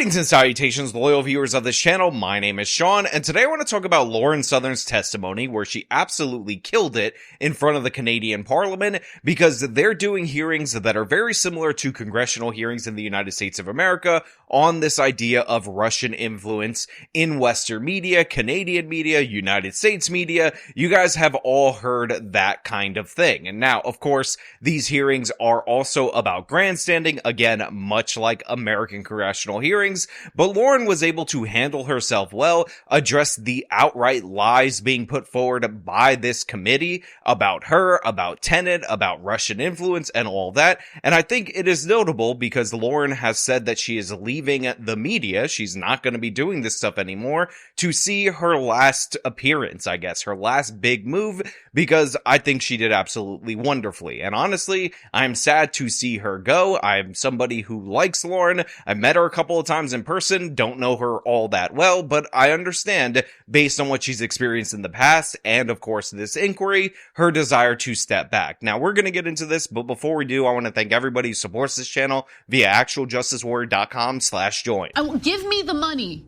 Greetings and salutations, loyal viewers of this channel. My name is Sean, and today I want to talk about Lauren Southern's testimony, where she absolutely killed it in front of the Canadian Parliament, because they're doing hearings that are very similar to congressional hearings in the United States of America on this idea of Russian influence in Western media, Canadian media, United States media. You guys have all heard that kind of thing. And now, of course, these hearings are also about grandstanding, again, much like American congressional hearings, but Lauren was able to handle herself well, address the outright lies being put forward by this committee about her, about Tenet, about Russian influence, and all that. And I think it is notable because Lauren has said that she is leaving the media, she's not going to be doing this stuff anymore, to see her last appearance, I guess, her last big move, because I think she did absolutely wonderfully. And honestly, I'm sad to see her go. I'm somebody who likes Lauren. I met her a couple of times in person, don't know her all that well, but I understand, based on what she's experienced in the past, and of course this inquiry, her desire to step back. Now, we're going to get into this, but before we do, I want to thank everybody who supports this channel via actualjusticewarrior.com/join. Give me the money.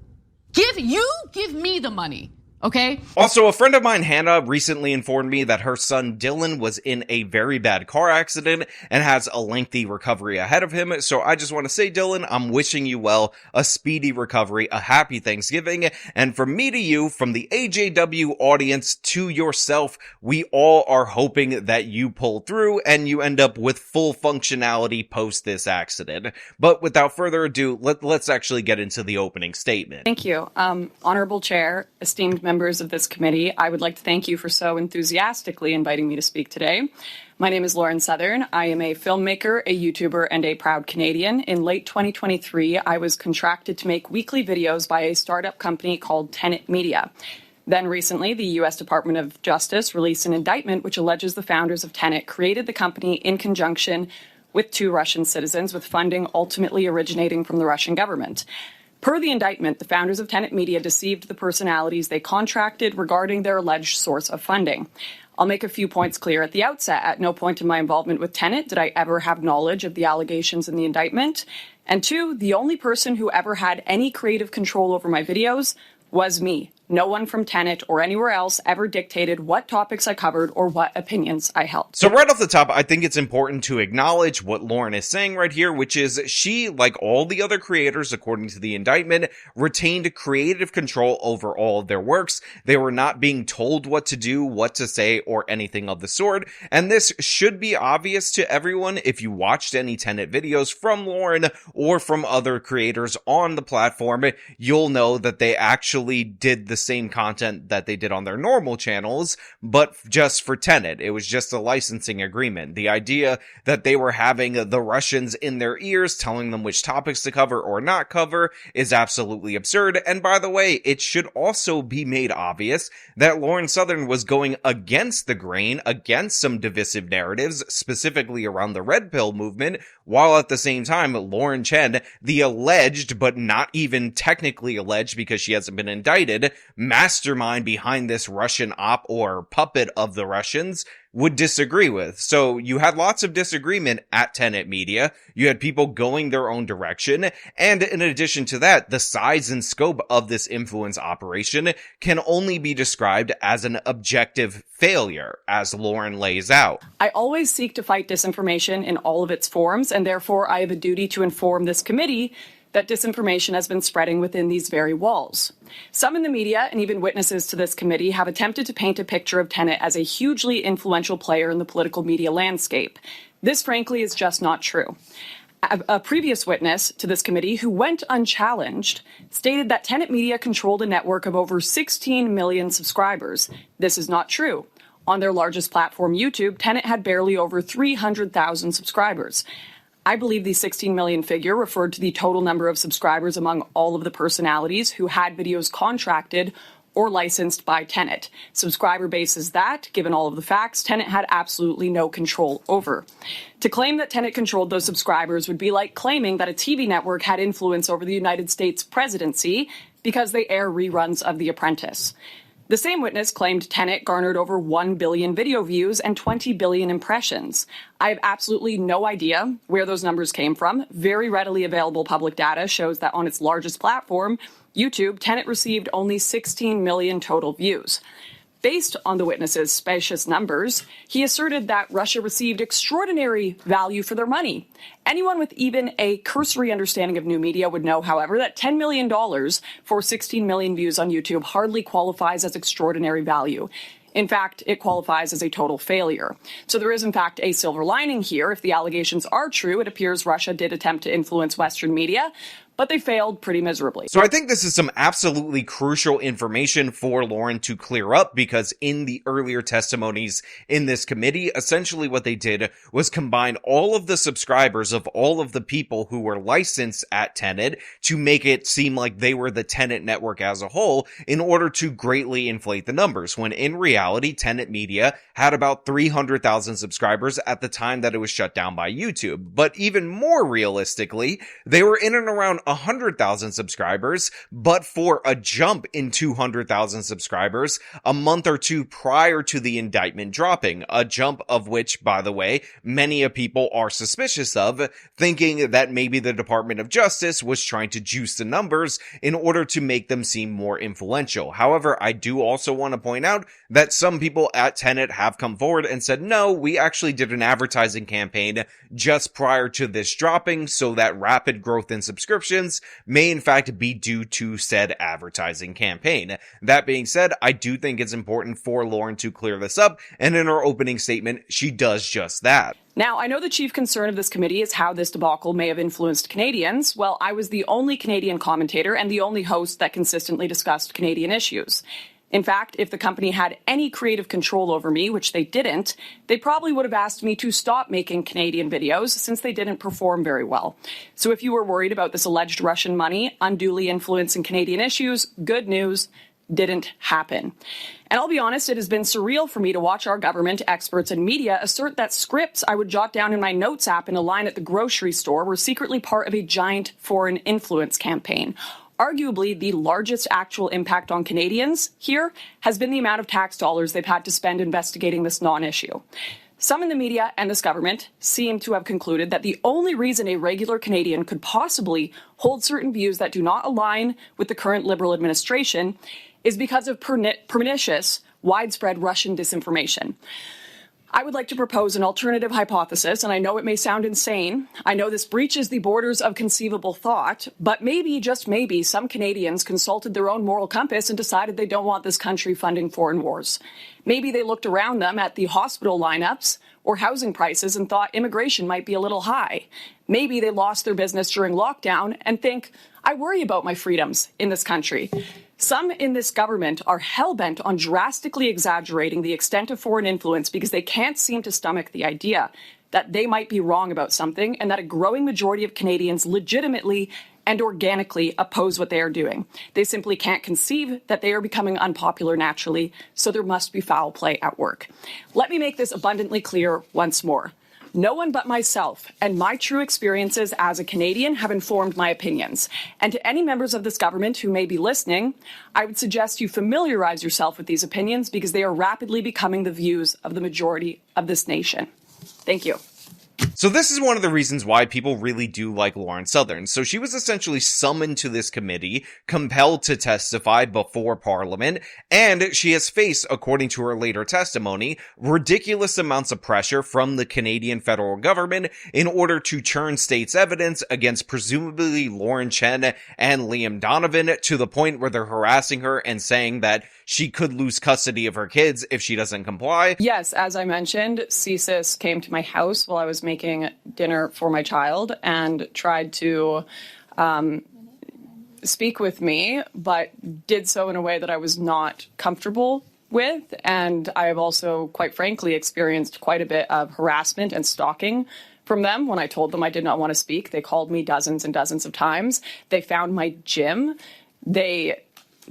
Give me the money. Okay. Also, a friend of mine, Hannah, recently informed me that her son Dylan was in a very bad car accident and has a lengthy recovery ahead of him. So I just want to say, Dylan, I'm wishing you well, a speedy recovery, a happy Thanksgiving. And from me to you, from the AJW audience to yourself, we all are hoping that you pull through and you end up with full functionality post this accident. But without further ado, let's actually get into the opening statement. Thank you. Honorable Chair, esteemed members of this committee, I would like to thank you for so enthusiastically inviting me to speak today. My name is Lauren Southern. I am a filmmaker, a YouTuber, and a proud Canadian. In late 2023, I was contracted to make weekly videos by a startup company called Tenet Media. Then recently, the U.S. Department of Justice released an indictment which alleges the founders of Tenet created the company in conjunction with two Russian citizens, with funding ultimately originating from the Russian government. Per the indictment, the founders of Tenet Media deceived the personalities they contracted regarding their alleged source of funding. I'll make a few points clear at the outset. At no point in my involvement with Tenet did I ever have knowledge of the allegations in the indictment. And two, the only person who ever had any creative control over my videos was me. No one from Tenet or anywhere else ever dictated what topics I covered or what opinions I held. So right off the top, I think it's important to acknowledge what Lauren is saying right here, which is she, like all the other creators, according to the indictment, retained creative control over all of their works. They were not being told what to do, what to say, or anything of the sort. And this should be obvious to everyone if you watched any Tenet videos from Lauren or from other creators on the platform. You'll know that they actually did the same content that they did on their normal channels, but just for Tenet. It was just a licensing agreement. The idea that they were having the Russians in their ears, telling them which topics to cover or not cover, is absolutely absurd. And by the way, it should also be made obvious that Lauren Southern was going against the grain, against some divisive narratives, specifically around the Red Pill movement, while at the same time, Lauren Chen, the alleged, but not even technically alleged because she hasn't been indicted, mastermind behind this Russian op or puppet of the Russians, would disagree with. So you had lots of disagreement at Tenet Media. You had people going their own direction. And in addition to that, the size and scope of this influence operation can only be described as an objective failure, as Lauren lays out. I always seek to fight disinformation in all of its forms, and therefore I have a duty to inform this committee that disinformation has been spreading within these very walls. Some in the media, and even witnesses to this committee, have attempted to paint a picture of Tenet as a hugely influential player in the political media landscape. This, frankly, is just not true. A previous witness to this committee, who went unchallenged, stated that Tenet Media controlled a network of over 16 million subscribers. This is not true. On their largest platform, YouTube, Tenet had barely over 300,000 subscribers. I believe the 16 million figure referred to the total number of subscribers among all of the personalities who had videos contracted or licensed by Tenet. Subscriber base is that, given all of the facts, Tenet had absolutely no control over. To claim that Tenet controlled those subscribers would be like claiming that a TV network had influence over the United States presidency because they air reruns of The Apprentice. The same witness claimed Tenet garnered over 1 billion video views and 20 billion impressions. I have absolutely no idea where those numbers came from. Very readily available public data shows that on its largest platform, YouTube, Tenet received only 16 million total views. Based on the witness's specious numbers, he asserted that Russia received extraordinary value for their money. Anyone with even a cursory understanding of new media would know, however, that $10 million for 16 million views on YouTube hardly qualifies as extraordinary value. In fact, it qualifies as a total failure. So there is, in fact, a silver lining here. If the allegations are true, it appears Russia did attempt to influence Western media, but they failed pretty miserably. So I think this is some absolutely crucial information for Lauren to clear up, because in the earlier testimonies in this committee, essentially what they did was combine all of the subscribers of all of the people who were licensed at Tenet to make it seem like they were the Tenet network as a whole in order to greatly inflate the numbers, when in reality, Tenet Media had about 300,000 subscribers at the time that it was shut down by YouTube. But even more realistically, they were in and around 100,000 subscribers, but for a jump in 200,000 subscribers a month or two prior to the indictment dropping, a jump of which, by the way, many of people are suspicious of, thinking that maybe the Department of Justice was trying to juice the numbers in order to make them seem more influential. However, I do also want to point out that some people at Tenet have come forward and said, no, we actually did an advertising campaign just prior to this dropping, so that rapid growth in subscriptions may in fact be due to said advertising campaign. That being said, I do think it's important for Lauren to clear this up, and in her opening statement, she does just that. Now, I know the chief concern of this committee is how this debacle may have influenced Canadians. Well, I was the only Canadian commentator and the only host that consistently discussed Canadian issues. In fact, if the company had any creative control over me, which they didn't, they probably would have asked me to stop making Canadian videos since they didn't perform very well. So if you were worried about this alleged Russian money unduly influencing Canadian issues, good news, didn't happen. And I'll be honest, it has been surreal for me to watch our government, experts, and media assert that scripts I would jot down in my notes app in a line at the grocery store were secretly part of a giant foreign influence campaign. Arguably, the largest actual impact on Canadians here has been the amount of tax dollars they've had to spend investigating this non-issue. Some in the media and this government seem to have concluded that the only reason a regular Canadian could possibly hold certain views that do not align with the current Liberal administration is because of pernicious, widespread Russian disinformation. I would like to propose an alternative hypothesis, and I know it may sound insane. I know this breaches the borders of conceivable thought, but maybe, just maybe, some Canadians consulted their own moral compass and decided they don't want this country funding foreign wars. Maybe they looked around them at the hospital lineups or housing prices and thought immigration might be a little high. Maybe they lost their business during lockdown and think, I worry about my freedoms in this country. Some in this government are hell-bent on drastically exaggerating the extent of foreign influence because they can't seem to stomach the idea that they might be wrong about something and that a growing majority of Canadians legitimately and organically oppose what they are doing. They simply can't conceive that they are becoming unpopular naturally, so there must be foul play at work. Let me make this abundantly clear once more. No one but myself and my true experiences as a Canadian have informed my opinions. And to any members of this government who may be listening, I would suggest you familiarize yourself with these opinions because they are rapidly becoming the views of the majority of this nation. Thank you. So this is one of the reasons why people really do like Lauren Southern. So she was essentially summoned to this committee, compelled to testify before Parliament, and she has faced, according to her later testimony, ridiculous amounts of pressure from the Canadian federal government in order to turn state's evidence against presumably Lauren Chen and Liam Donovan to the point where they're harassing her and saying that she could lose custody of her kids if she doesn't comply. Yes, as I mentioned, CSIS came to my house while I was making dinner for my child and tried to speak with me, but did so in a way that I was not comfortable with. And I have also, quite frankly, experienced quite a bit of harassment and stalking from them. When I told them I did not want to speak, they called me dozens and dozens of times. They found my gym. They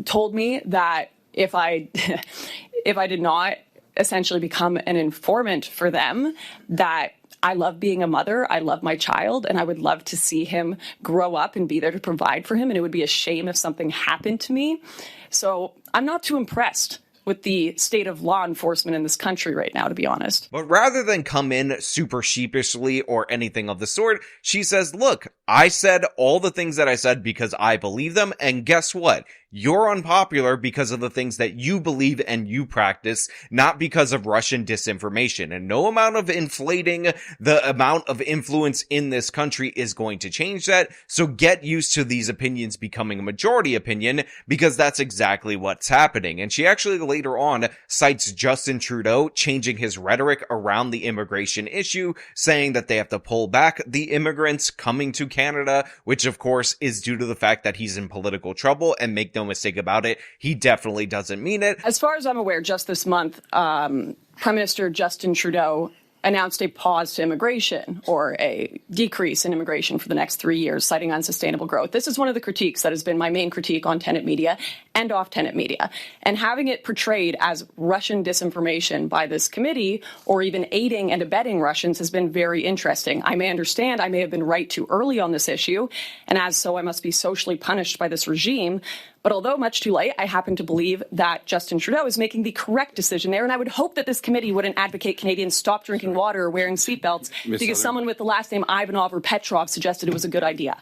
told me that if I did not essentially become an informant for them, that I love being a mother, I love my child, and I would love to see him grow up and be there to provide for him, and it would be a shame if something happened to me. So I'm not too impressed with the state of law enforcement in this country right now, to be honest. But rather than come in super sheepishly or anything of the sort, she says, look, I said all the things that I said because I believe them, and guess what? You're unpopular because of the things that you believe and you practice, not because of Russian disinformation. And no amount of inflating the amount of influence in this country is going to change that. So get used to these opinions becoming a majority opinion, because that's exactly what's happening. And she actually later on cites Justin Trudeau changing his rhetoric around the immigration issue, saying that they have to pull back the immigrants coming to Canada, which of course is due to the fact that he's in political trouble, and make no mistake about it, he definitely doesn't mean it. As far as I'm aware, just this month, Prime Minister Justin Trudeau announced a pause to immigration, or a decrease in immigration for the next 3 years, citing unsustainable growth. This is one of the critiques that has been my main critique on Tenet Media and off Tenet Media. And having it portrayed as Russian disinformation by this committee, or even aiding and abetting Russians, has been very interesting. I may understand I may have been right too early on this issue, and as so I must be socially punished by this regime. But although much too late, I happen to believe that Justin Trudeau is making the correct decision there, and I would hope that this committee wouldn't advocate Canadians stop drinking water or wearing seatbelts because someone with the last name Ivanov or Petrov suggested it was a good idea.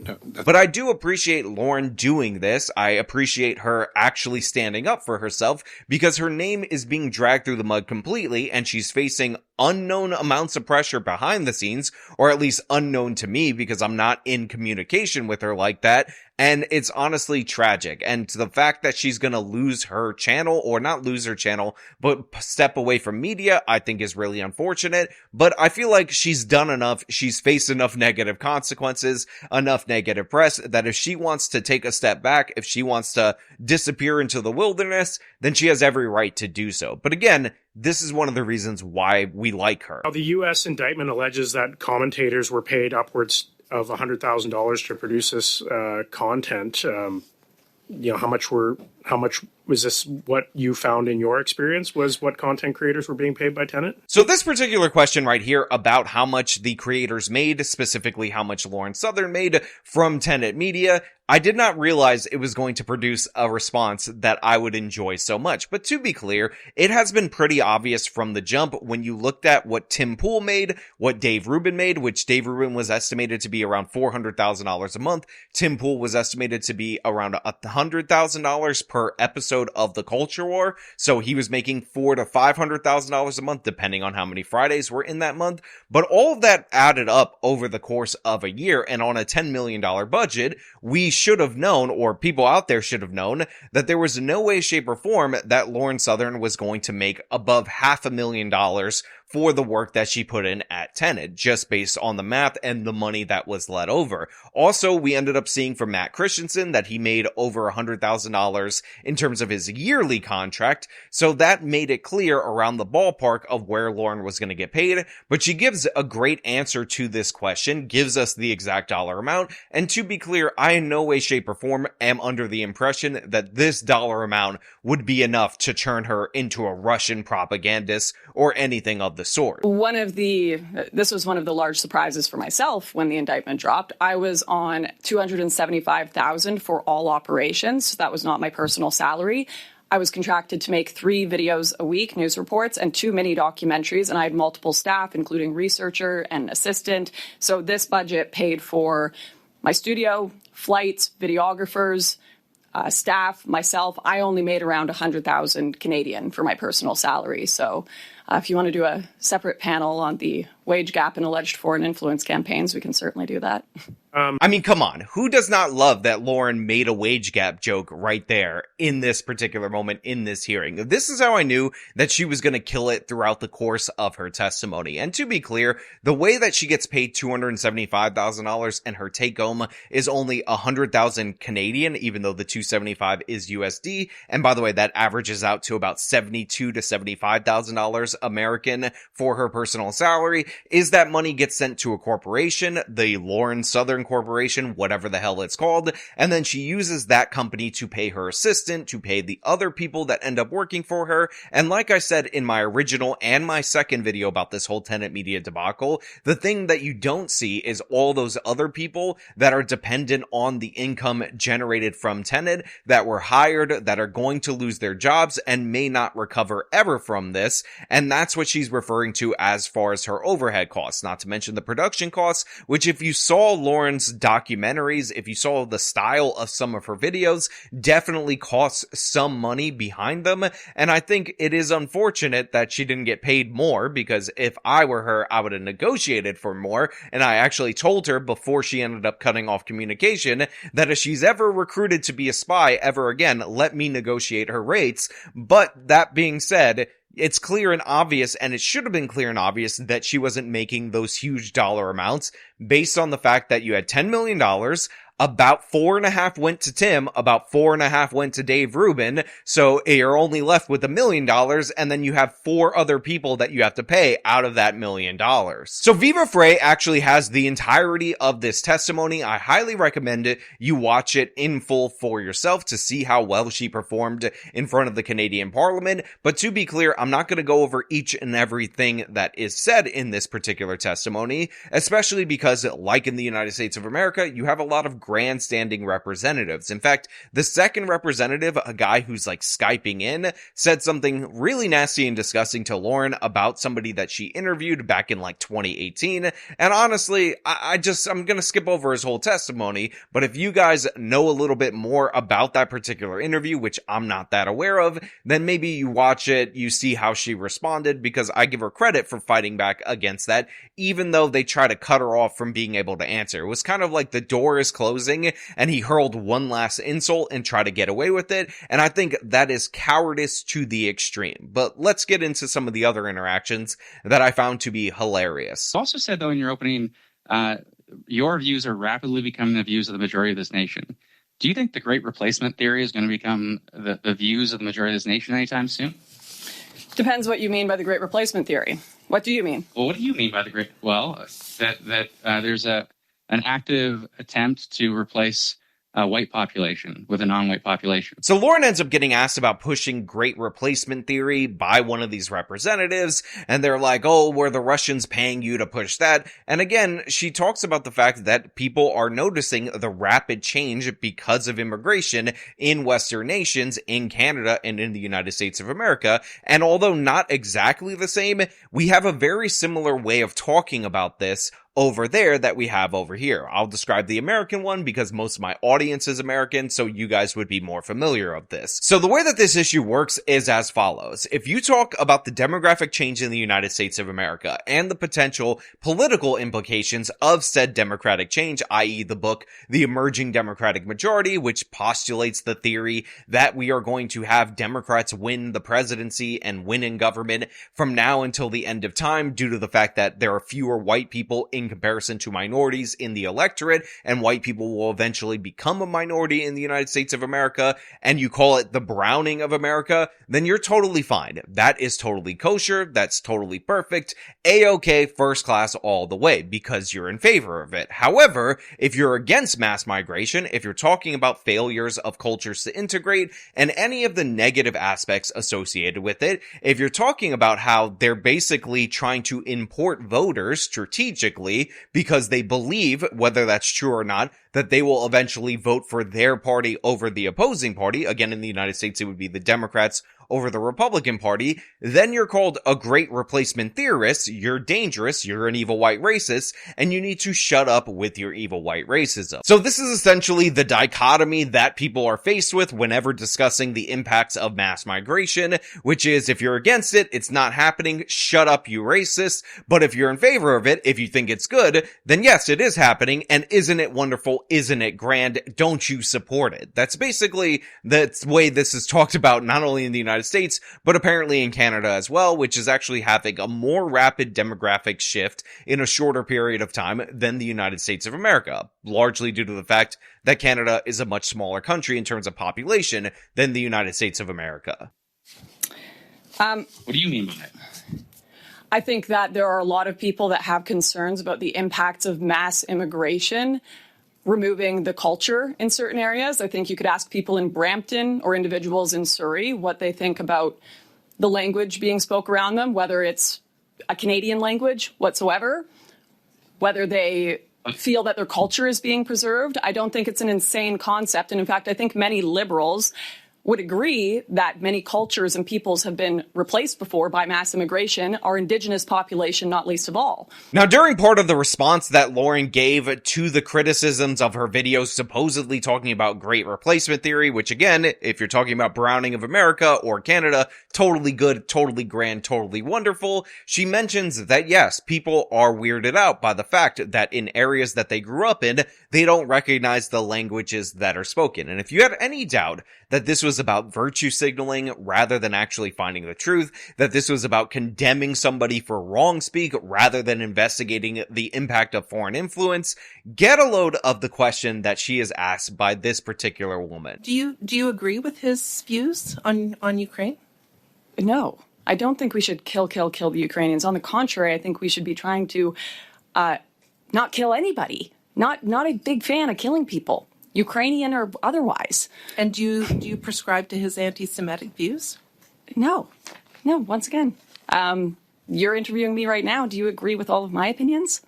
No, but I do appreciate Lauren doing this. I appreciate her actually standing up for herself, because her name is being dragged through the mud completely, and she's facing unknown amounts of pressure behind the scenes, or at least unknown to me, because I'm not in communication with her like that. And it's honestly tragic. And to the fact that she's going to lose her channel, or not lose her channel, but step away from media, I think is really unfortunate. But I feel like she's done enough. She's faced enough negative consequences, enough negative press, that if she wants to take a step back, if she wants to disappear into the wilderness, then she has every right to do so. But again, this is one of the reasons why we like her. The U.S. indictment alleges that commentators were paid upwards of $100,000 to produce this content. How much was this? What you found in your experience was what content creators were being paid by Tenet? So this particular question right here about how much the creators made, specifically how much Lauren Southern made from Tenet Media, I did not realize it was going to produce a response that I would enjoy so much. But to be clear, it has been pretty obvious from the jump when you looked at what Tim Pool made, what Dave Rubin made, which Dave Rubin was estimated to be around $400,000 a month. Tim Pool was estimated to be around $100,000 per episode of The Culture War. So he was making $400,000 to $500,000 a month, depending on how many Fridays were in that month. But all of that added up over the course of a year, and on a $10 million budget, we should have known, or people out there should have known, that there was no way, shape, or form that Lauren Southern was going to make above $500,000 for the work that she put in at Tenet, just based on the math and the money that was let over. Also, we ended up seeing from Matt Christensen that he made over $100,000 in terms of his yearly contract, so that made it clear around the ballpark of where Lauren was going to get paid. But she gives a great answer to this question, gives us the exact dollar amount, and to be clear, I in no way, shape, or form am under the impression that this dollar amount would be enough to turn her into a Russian propagandist or anything of the sort. This was one of the large surprises for myself when the indictment dropped. I was on $275,000 for all operations. That was not my personal salary. I was contracted to make 3 videos a week, news reports, and 2 mini documentaries, and I had multiple staff, including researcher and assistant. So this budget paid for my studio, flights, videographers, staff, myself. I only made around 100,000 Canadian for my personal salary. So if you want to do a separate panel on the wage gap and alleged foreign influence campaigns, we can certainly do that. I mean, come on. Who does not love that Lauren made a wage gap joke right there in this particular moment in this hearing? This is how I knew that she was going to kill it throughout the course of her testimony. And to be clear, the way that she gets paid $275,000 and her take home is only 100,000 Canadian, even though the 275 is USD. And by the way, that averages out to about $72,000 to $75,000 American for her personal salary is that money gets sent to a corporation, the Lauren Southern Corporation, whatever the hell it's called, and then she uses that company to pay her assistant, to pay the other people that end up working for her. And like I said in my original and my second video about this whole Tenet Media debacle, the thing that you don't see is all those other people that are dependent on the income generated from Tenet, that were hired, that are going to lose their jobs and may not recover ever from this. And that's what she's referring to as far as her overhead costs, not to mention the production costs, which if you saw Lauren's documentaries, if you saw the style of some of her videos, definitely costs some money behind them. And I think it is unfortunate that she didn't get paid more, because if I were her, I would have negotiated for more. And I actually told her before she ended up cutting off communication that if she's ever recruited to be a spy ever again, let me negotiate her rates. But that being said, it's clear and obvious, and it should have been clear and obvious, that she wasn't making those huge dollar amounts based on the fact that you had $10 million. About 4.5 went to Tim, about 4.5 went to Dave Rubin, so you're only left with $1 million, and then you have 4 other people that you have to pay out of that $1 million. So Viva Frey actually has the entirety of this testimony. I highly recommend it. You watch it in full for yourself to see how well she performed in front of the Canadian Parliament. But to be clear, I'm not going to go over each and everything that is said in this particular testimony, especially because, like in the United States of America, you have a lot of grandstanding representatives. In fact, the second representative, a guy who's like Skyping in, said something really nasty and disgusting to Lauren about somebody that she interviewed back in like 2018. And honestly, I'm gonna skip over his whole testimony, but if you guys know a little bit more about that particular interview, which I'm not that aware of, then maybe you watch it, you see how she responded, because I give her credit for fighting back against that, even though they try to cut her off from being able to answer. It was kind of like the door is closing and he hurled one last insult and tried to get away with it. And I think that is cowardice to the extreme. But let's get into some of the other interactions that I found to be hilarious. You also said, though, in your opening, your views are rapidly becoming the views of the majority of this nation. Do you think the Great Replacement theory is going to become the views of the majority of this nation anytime soon? Depends what you mean by the Great Replacement theory. What do you mean? Well, what do you mean by the Great? Well, that there's an active attempt to replace a white population with a non-white population. So Lauren ends up getting asked about pushing Great Replacement theory by one of these representatives, and they're like, oh, were the Russians paying you to push that? And again, she talks about the fact that people are noticing the rapid change because of immigration in Western nations, in Canada, and in the United States of America. And although not exactly the same, we have a very similar way of talking about this over there that we have over here. I'll describe the American one because most of my audience is American, so you guys would be more familiar of this. So the way that this issue works is as follows. If you talk about the demographic change in the United States of America and the potential political implications of said democratic change, i.e. the book, The Emerging Democratic Majority, which postulates the theory that we are going to have Democrats win the presidency and win in government from now until the end of time due to the fact that there are fewer white people in comparison to minorities in the electorate, and white people will eventually become a minority in the United States of America, and you call it the browning of America, then you're totally fine. That is totally kosher. That's totally perfect. A-OK, first class all the way, because you're in favor of it. However, if you're against mass migration, if you're talking about failures of cultures to integrate, and any of the negative aspects associated with it, if you're talking about how they're basically trying to import voters strategically because they believe, whether that's true or not, that they will eventually vote for their party over the opposing party. Again, in the United States, it would be the Democrats over the Republican Party. Then you're called a Great Replacement theorist. You're dangerous. You're an evil white racist, and you need to shut up with your evil white racism. So this is essentially the dichotomy that people are faced with whenever discussing the impacts of mass migration, which is if you're against it, it's not happening, shut up, you racist. But if you're in favor of it, if you think it's good, then yes, it is happening, and isn't it wonderful? Isn't it grand? Don't you support it? That's basically the way this is talked about, not only in the United States, but apparently in Canada as well, which is actually having a more rapid demographic shift in a shorter period of time than the United States of America, largely due to the fact that Canada is a much smaller country in terms of population than the United States of America. What do you mean by it? I think that there are a lot of people that have concerns about the impacts of mass immigration removing the culture in certain areas. I think you could ask people in Brampton or individuals in Surrey what they think about the language being spoke around them, whether it's a Canadian language whatsoever, whether they feel that their culture is being preserved. I don't think it's an insane concept. And in fact, I think many liberals would agree that many cultures and peoples have been replaced before by mass immigration, our Indigenous population not least of all. Now, during part of the response that Lauren gave to the criticisms of her videos supposedly talking about great replacement theory, which again, if you're talking about browning of America or Canada, totally good, totally grand, totally wonderful, she mentions that yes, people are weirded out by the fact that in areas that they grew up in, they don't recognize the languages that are spoken. And if you had any doubt that this was about virtue signaling rather than actually finding the truth, that this was about condemning somebody for wrong speak rather than investigating the impact of foreign influence, get a load of the question that she is asked by this particular woman. Do you agree with his views on Ukraine? No, I don't think we should kill the Ukrainians. On the contrary, I think we should be trying to not kill anybody. Not a big fan of killing people, Ukrainian or otherwise. And do you prescribe to his anti-Semitic views? No. Once again, you're interviewing me right now. Do you agree with all of my opinions?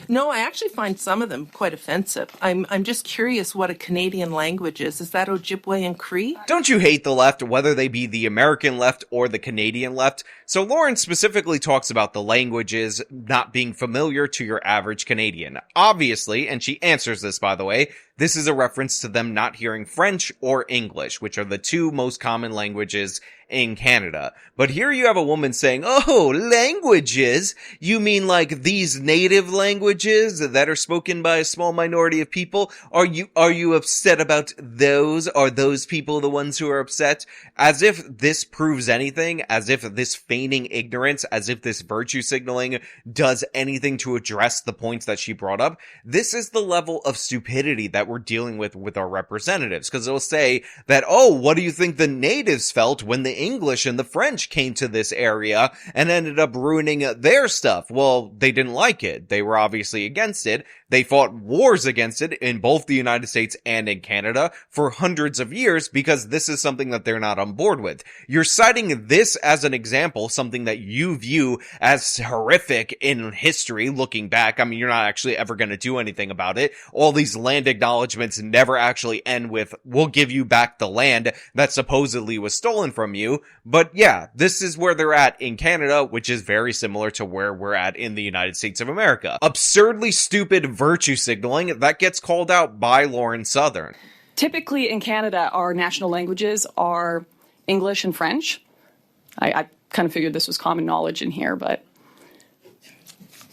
No, I actually find some of them quite offensive. I'm just curious what a Canadian language is. Is that Ojibwe and Cree? Don't you hate the left, whether they be the American left or the Canadian left? So Lauren specifically talks about the languages not being familiar to your average Canadian. Obviously, and she answers this by the way, this is a reference to them not hearing French or English, which are the two most common languages in Canada. But here you have a woman saying, oh, languages? You mean like these native languages that are spoken by a small minority of people? Are you upset about those? Are those people the ones who are upset? As if this proves anything, as if this feigning ignorance, as if this virtue signaling does anything to address the points that she brought up. This is the level of stupidity that we're dealing with our representatives, because they'll say that, oh, what do you think the natives felt when the English and the French came to this area and ended up ruining their stuff? Well, they didn't like it. They were obviously against it. They fought wars against it in both the United States and in Canada for hundreds of years because this is something that they're not on board with. You're citing this as an example, something that you view as horrific in history looking back. I mean, you're not actually ever going to do anything about it. All these land acknowledgements never actually end with, we'll give you back the land that supposedly was stolen from you. But yeah, this is where they're at in Canada, which is very similar to where we're at in the United States of America. Absurdly stupid virtue signaling that gets called out by Lauren Southern. Typically in Canada, our national languages are English and French. I kind of figured this was common knowledge in here, but...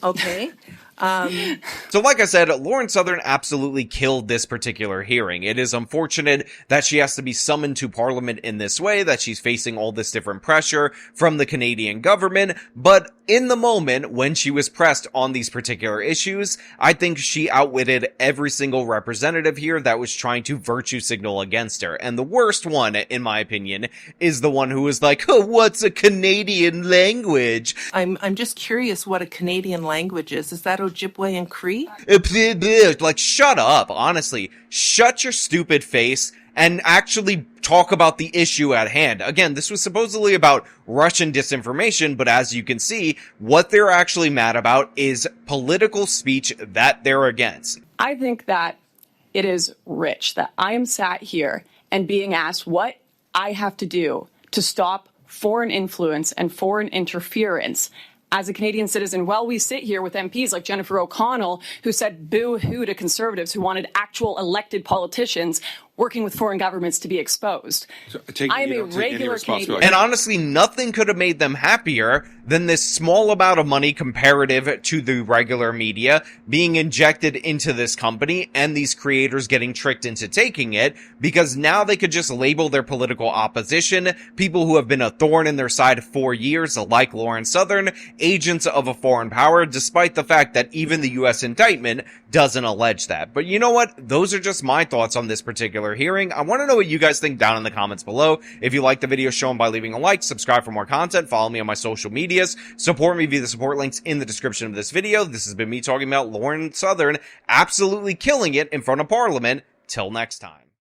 Okay. So like I said, Lauren Southern absolutely killed this particular hearing. It is unfortunate that she has to be summoned to Parliament in this way, that she's facing all this different pressure from the Canadian government, but in the moment when she was pressed on these particular issues, I think she outwitted every single representative here that was trying to virtue signal against her. And the worst one, in my opinion, is the one who was like, oh, what's a Canadian language? I'm just curious what a Canadian language is. Is that Ojibwe and Cree? Like, shut up, honestly. Shut your stupid face and actually talk about the issue at hand. Again, this was supposedly about Russian disinformation, but as you can see, what they're actually mad about is political speech that they're against. I think that it is rich that I am sat here and being asked what I have to do to stop foreign influence and foreign interference as a Canadian citizen. Well, we sit here with MPs like Jennifer O'Connell, who said boo-hoo to Conservatives who wanted actual elected politicians working with foreign governments to be exposed. So, I am a regular Canadian. And honestly, nothing could have made them happier than this small amount of money comparative to the regular media being injected into this company and these creators getting tricked into taking it, because now they could just label their political opposition, people who have been a thorn in their side for years, like Lauren Southern, agents of a foreign power, despite the fact that even the U.S. indictment doesn't allege that. But you know what? Those are just my thoughts on this particular particular hearing. I want to know what you guys think down in the comments below. If you like the video, show them by leaving a like, subscribe for more content, follow me on my social medias, support me via the support links in the description of this video. This has been me talking about Lauren Southern absolutely killing it in front of Parliament. Till next time.